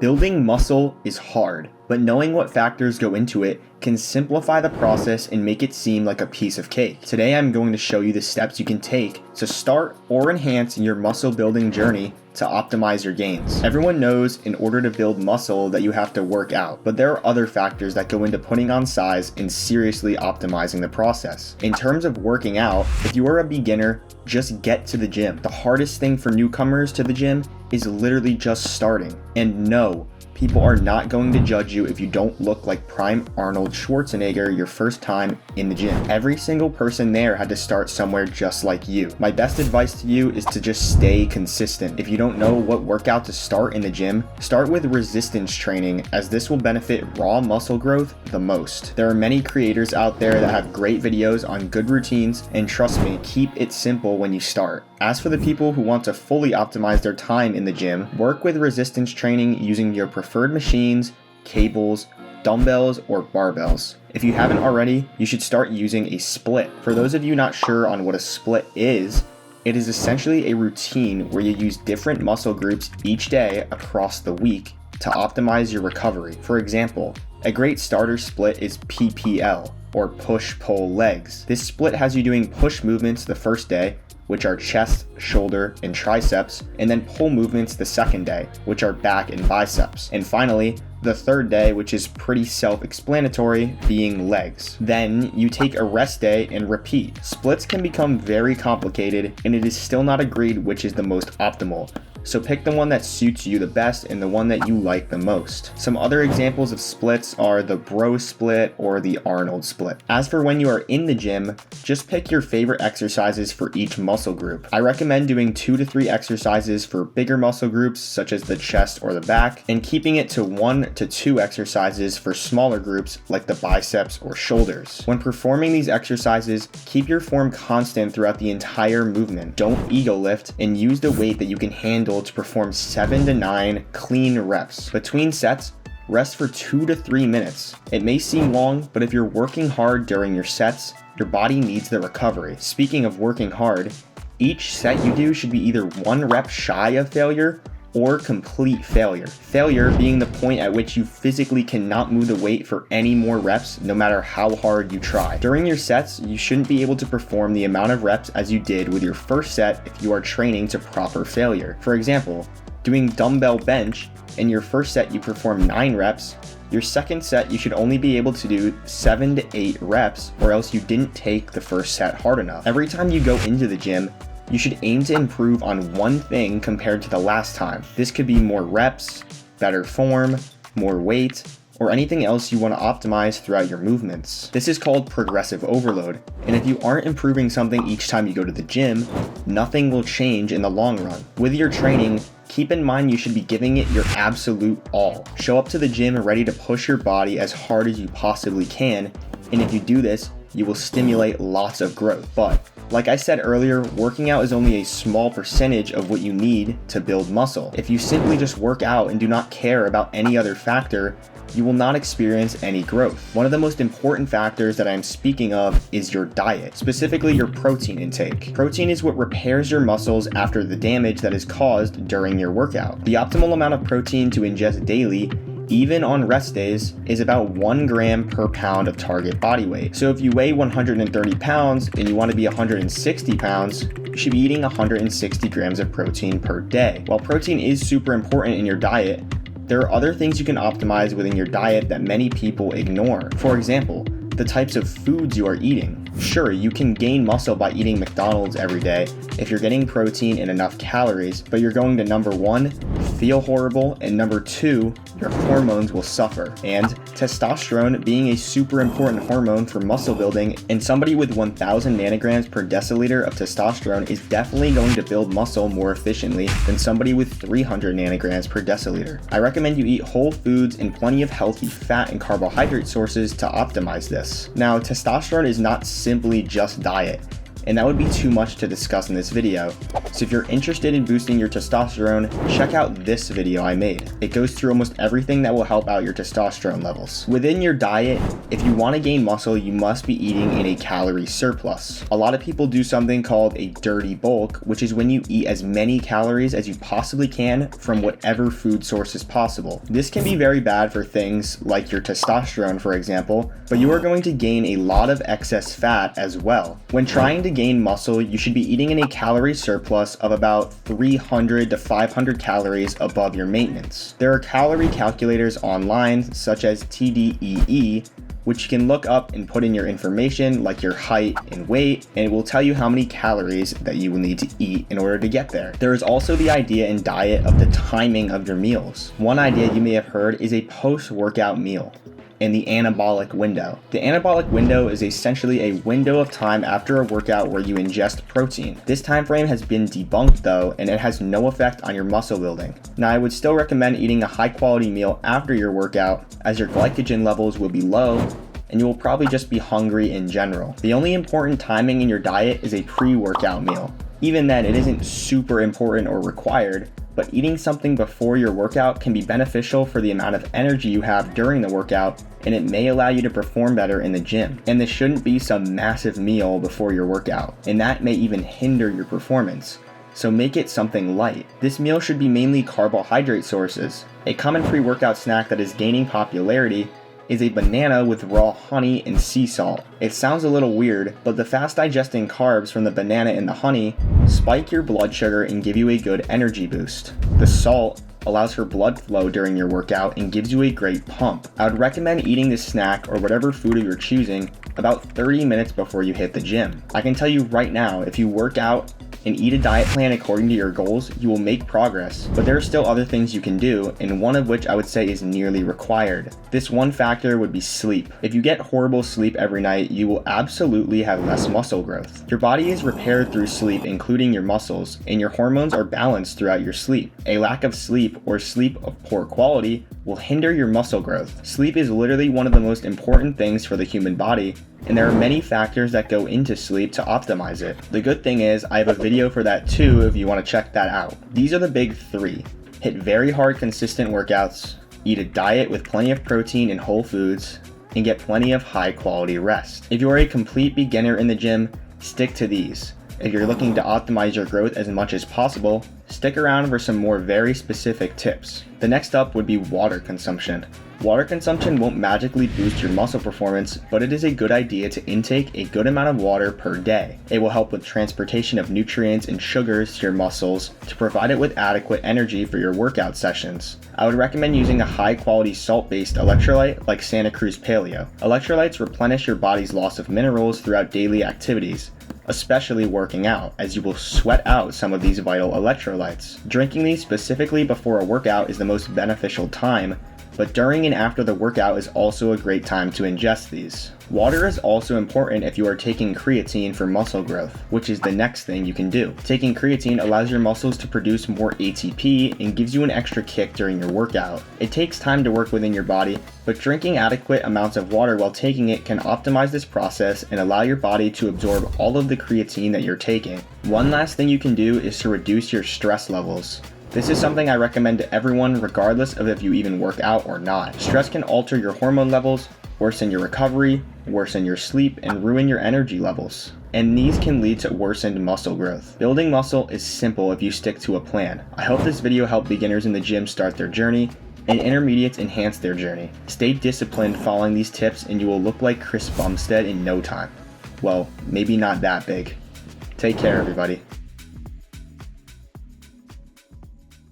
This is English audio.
Building muscle is hard, but knowing what factors go into it can simplify the process and make it seem like a piece of cake. Today I'm going to show you the steps you can take to start or enhance your muscle building journey to optimize your gains. Everyone knows in order to build muscle that you have to work out, but there are other factors that go into putting on size and seriously optimizing the process. In terms of working out, if you are a beginner, just get to the gym. The hardest thing for newcomers to the gym is literally just starting. And no, people are not going to judge you if you don't look like prime Arnold Schwarzenegger your first time in the gym. Every single person there had to start somewhere just like you. My best advice to you is to just stay consistent. If you don't know what workout to start in the gym, start with resistance training, as this will benefit raw muscle growth the most. There are many creators out there that have great videos on good routines, and trust me, keep it simple when you start. As for the people who want to fully optimize their time in the gym, work with resistance training using your preferred machines, cables, dumbbells, or barbells. If you haven't already, you should start using a split. For those of you not sure on what a split is, it is essentially a routine where you use different muscle groups each day across the week to optimize your recovery. For example, a great starter split is PPL, or push-pull legs. This split has you doing push movements the first day, which are chest, shoulder, and triceps, and then pull movements the second day, which are back and biceps. And finally, the third day, which is pretty self-explanatory, being legs. Then you take a rest day and repeat. Splits can become very complicated, and it is still not agreed which is the most optimal. So pick the one that suits you the best and the one that you like the most. Some other examples of splits are the bro split or the Arnold split. As for when you are in the gym, just pick your favorite exercises for each muscle group. I recommend doing 2 to 3 exercises for bigger muscle groups such as the chest or the back, and keeping it to 1 to 2 exercises for smaller groups like the biceps or shoulders. When performing these exercises, keep your form constant throughout the entire movement. Don't ego lift, and use the weight that you can handle to perform 7 to 9 clean reps. Between sets, rest for 2 to 3 minutes. It may seem long, but if you're working hard during your sets, your body needs the recovery. Speaking of working hard, each set you do should be either 1 rep shy of failure or complete failure. Failure being the point at which you physically cannot move the weight for any more reps, no matter how hard you try. During your sets, you shouldn't be able to perform the amount of reps as you did with your first set if you are training to proper failure. For example, doing dumbbell bench, in your first set you perform 9 reps, your second set you should only be able to do 7 to 8 reps, or else you didn't take the first set hard enough. Every time you go into the gym, you should aim to improve on one thing compared to the last time. This could be more reps, better form, more weight, or anything else you want to optimize throughout your movements. This is called progressive overload, and if you aren't improving something each time you go to the gym, nothing will change in the long run. With your training, keep in mind you should be giving it your absolute all. Show up to the gym ready to push your body as hard as you possibly can, and if you do this, you will stimulate lots of growth. But like I said earlier, working out is only a small percentage of what you need to build muscle. If you simply just work out and do not care about any other factor, you will not experience any growth. One of the most important factors that I'm speaking of is your diet, specifically your protein intake. Protein is what repairs your muscles after the damage that is caused during your workout. The optimal amount of protein to ingest daily, even on rest days, is about 1 gram per pound of target body weight. So if you weigh 130 pounds and you want to be 160 pounds, you should be eating 160 grams of protein per day. While protein is super important in your diet, there are other things you can optimize within your diet that many people ignore. For example, the types of foods you are eating. Sure, you can gain muscle by eating McDonald's every day if you're getting protein and enough calories, but you're going to number 1, feel horrible, and number 2, your hormones will suffer. And testosterone being a super important hormone for muscle building, and somebody with 1000 nanograms per deciliter of testosterone is definitely going to build muscle more efficiently than somebody with 300 nanograms per deciliter. I recommend you eat whole foods and plenty of healthy fat and carbohydrate sources to optimize this. Now, testosterone is not simply just diet. and that would be too much to discuss in this video. So if you're interested in boosting your testosterone, check out this video I made. It goes through almost everything that will help out your testosterone levels. Within your diet, if you want to gain muscle, you must be eating in a calorie surplus. A lot of people do something called a dirty bulk, which is when you eat as many calories as you possibly can from whatever food source is possible. This can be very bad for things like your testosterone, for example, but you are going to gain a lot of excess fat as well. When trying to gain muscle, you should be eating in a calorie surplus of about 300 to 500 calories above your maintenance. There are calorie calculators online, such as TDEE, which you can look up and put in your information like your height and weight, and it will tell you how many calories that you will need to eat in order to get there. There is also the idea in diet of the timing of your meals. One idea you may have heard is a post-workout meal and the anabolic window. The anabolic window is essentially a window of time after a workout where you ingest protein. This time frame has been debunked though, and it has no effect on your muscle building. Now, I would still recommend eating a high quality meal after your workout, as your glycogen levels will be low and you will probably just be hungry in general. The only important timing in your diet is a pre-workout meal. Even then, it isn't super important or required, but eating something before your workout can be beneficial for the amount of energy you have during the workout, and it may allow you to perform better in the gym. And this shouldn't be some massive meal before your workout, and that may even hinder your performance. So make it something light. This meal should be mainly carbohydrate sources. A common pre-workout snack that is gaining popularity is a banana with raw honey and sea salt. It sounds a little weird, but the fast digesting carbs from the banana and the honey spike your blood sugar and give you a good energy boost. The salt allows for blood flow during your workout and gives you a great pump. I would recommend eating this snack or whatever food you're choosing about 30 minutes before you hit the gym. I can tell you right now, if you work out and eat a diet plan according to your goals, you will make progress, but there are still other things you can do, and one of which I would say is nearly required. This one factor would be sleep. If you get horrible sleep every night, you will absolutely have less muscle growth. Your body is repaired through sleep, including your muscles, and your hormones are balanced throughout your sleep. A lack of sleep or sleep of poor quality will hinder your muscle growth. Sleep is literally one of the most important things for the human body, and there are many factors that go into sleep to optimize it. The good thing is, I have a video for that too if you want to check that out. These are the big three. Hit very hard, consistent workouts, eat a diet with plenty of protein and whole foods, and get plenty of high quality rest. If you are a complete beginner in the gym, stick to these. If you're looking to optimize your growth as much as possible, stick around for some more very specific tips. The next up would be water consumption. Water consumption won't magically boost your muscle performance, but it is a good idea to intake a good amount of water per day. It will help with transportation of nutrients and sugars to your muscles to provide it with adequate energy for your workout sessions. I would recommend using a high quality salt-based electrolyte like Santa Cruz Paleo. Electrolytes replenish your body's loss of minerals throughout daily activities, especially working out, as you will sweat out some of these vital electrolytes. Drinking these specifically before a workout is the most beneficial time, but during and after the workout is also a great time to ingest these. Water is also important if you are taking creatine for muscle growth, which is the next thing you can do. Taking creatine allows your muscles to produce more ATP and gives you an extra kick during your workout. It takes time to work within your body, but drinking adequate amounts of water while taking it can optimize this process and allow your body to absorb all of the creatine that you're taking. One last thing you can do is to reduce your stress levels. This is something I recommend to everyone regardless of if you even work out or not. Stress can alter your hormone levels, worsen your recovery, worsen your sleep, and ruin your energy levels. And these can lead to worsened muscle growth. Building muscle is simple if you stick to a plan. I hope this video helped beginners in the gym start their journey, and intermediates enhance their journey. Stay disciplined following these tips and you will look like Chris Bumstead in no time. Well, maybe not that big. Take care, everybody.